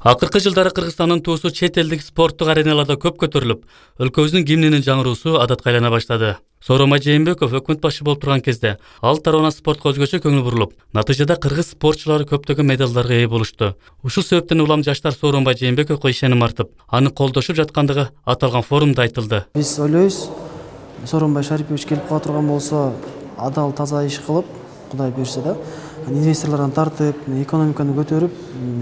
Акыркы жылдары Кыргызстандын туусу чет элдик спорттук ареналарда көп көтөрүлүп, өлкөбүздүн гимнинин жаңыруусу адатка айлана баштады. Сооронбай Жээнбеков өкмөт башы болуп турган кезде ал тарабынан спортко өзгөчө көңүл бурулуп, натыйжада кыргыз спортчулары көптөгөн медалдарга ээ болушту. Ушул себептен улам жаштар Сооронбай Жээнбековго ишеним артып, аны колдошуп жаткандыгы аталган форумда айтылды. Биз ойлойбуз, Сооронбай Шарипович келип кала турган болсо, адал таза иш кылып, Кудай буйрса да, инвесторлордон тартып, экономиканы көтөрүп,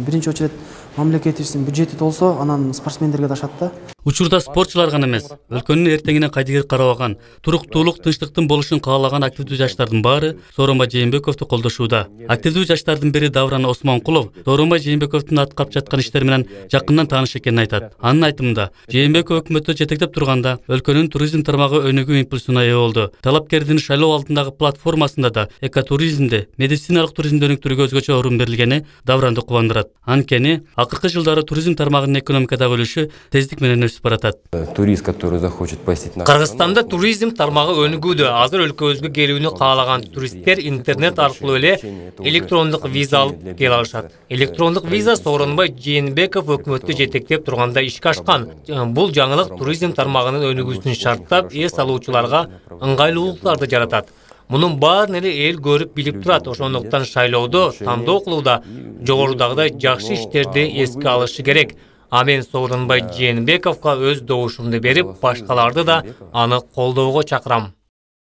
биринчи очередь мамлекетибиздин бюджети толсо, анан спортсмендерге дашат да. Учурда спортчулар гана эмес, өлкөнүн эртеңине кайдыгер карабаган, туруктуулук, тынчтыктын болушун каалаган активдүү жаштардын баары Сооронбай Жээнбековду колдошууда. Активдүү жаштардын бири Давран Осмонкулов Сооронбай Жээнбековдун аткап жаткан иштери менен жакындан тааныш экенин айтат. Анын айтымында, Жээнбеков өкмөттү жетектеп турганда өлкөнүн туризм тармагы өнүгүү импульсуна ээ болду. Талапкердин шайлоо алдындагы платформасында да экотуризмди, медициналык туризмди өнүктүрүүгө өзгөчө орун берилгени Давранды кубандырат. Анткени акыркы жылдары туризм тармагынын экономикадагы үлүшү тездик менен өсүп баратат. Турист, который захочет посетить наш Кыргызстанда туризм тармагы өнүгүүдө. Азыр өлкөбүзгө келүүнү каалаган туристтер интернет аркылуу эле электрондук виза алып келе алышат. Электрондук виза Сооронбай Жээнбеков өкмөттү жетектеп турганда ишке ашкан. Бул жаңылык туризм тармагынын өнүгүүсүн шарттап, эс алуучуларга ыңгайлуулуктарды жаратат. Мунун баарын эле эл көрүп билип турат. Ошондуктан шайлоодо тандоо кылууда жогорудагыдай жакшы иштерди эске алышы керек. А мен Сооронбай Жээнбековго өз добушумду берип, башкаларды да аны колдоого чакырам.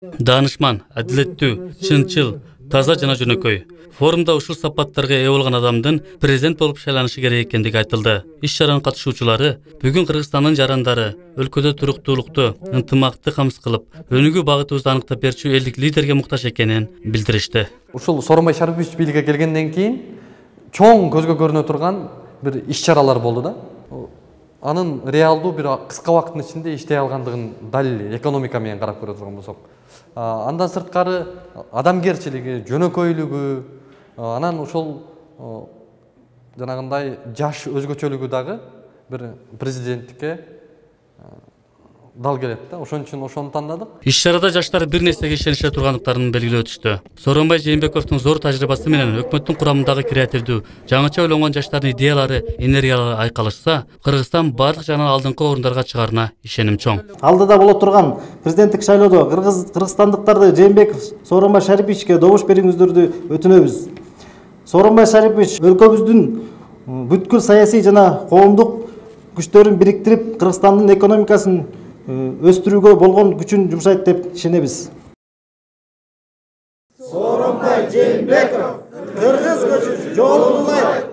Даанышман, адилеттүү, чынчыл, таза жана жөнөкөй. Форумда ушул сапаттарга ээ болгон адамдын президент болуп шайланышы керек экендиги айтылды. Иш-чаранын катышуучулары бүгүн Кыргызстандын жарандары өлкөдө туруктуулукту, ынтымакты камсыз кылып, өнүгүү багытыбызды аныктап берчү элдик лидерге муктаж экенин билдиришти. Ушул Сооронбай Шарипович бийликке келгенден кийин чоң көзгө көрүнө турган бир иш-чаралар болду да. Анын реалдуу бир кыска убакыттын ичинде иштей алгандыгын далили экономика менен карап көрө турган болсок. Андан сырткары адамгерчилиги, жөнөкөйлүгү, анан ошол жанагындай жаш өзгөчөлүгү дагы бир президенттикке дал келет да. Ошон үчүн ошону тандадык. Иш-чарада жаштар бир нерсеге ишенише тургандыктарын белгилеп өтүштү. Сооронбай Жээнбековдун зор тажрыйбасы менен өкмөттүн курамындагы креативдүү, жаңыча ойлонгон жаштардын идеялары, энергиялары айкалышса, Кыргызстан бардык жагынан алдыңкы орундарга чыгарына ишеним чоң. Алдыда боло турган президенттик шайлоодо кыргызстандыктарды Жээнбеков, Сооронбай Шариповичке добуш бериңиздерди өтүнөбүз. Сооронбай Шарипович өлкөбүздүн бүткүл саясий жана коомдук күчтөрүн бириктирип, Кыргызстандын экономикасын өстүрүүгө болгон күчүн жумшайт деп ишенебиз. Сооронбай Жээнбеков Кыргыз көчүсү жолун улайт.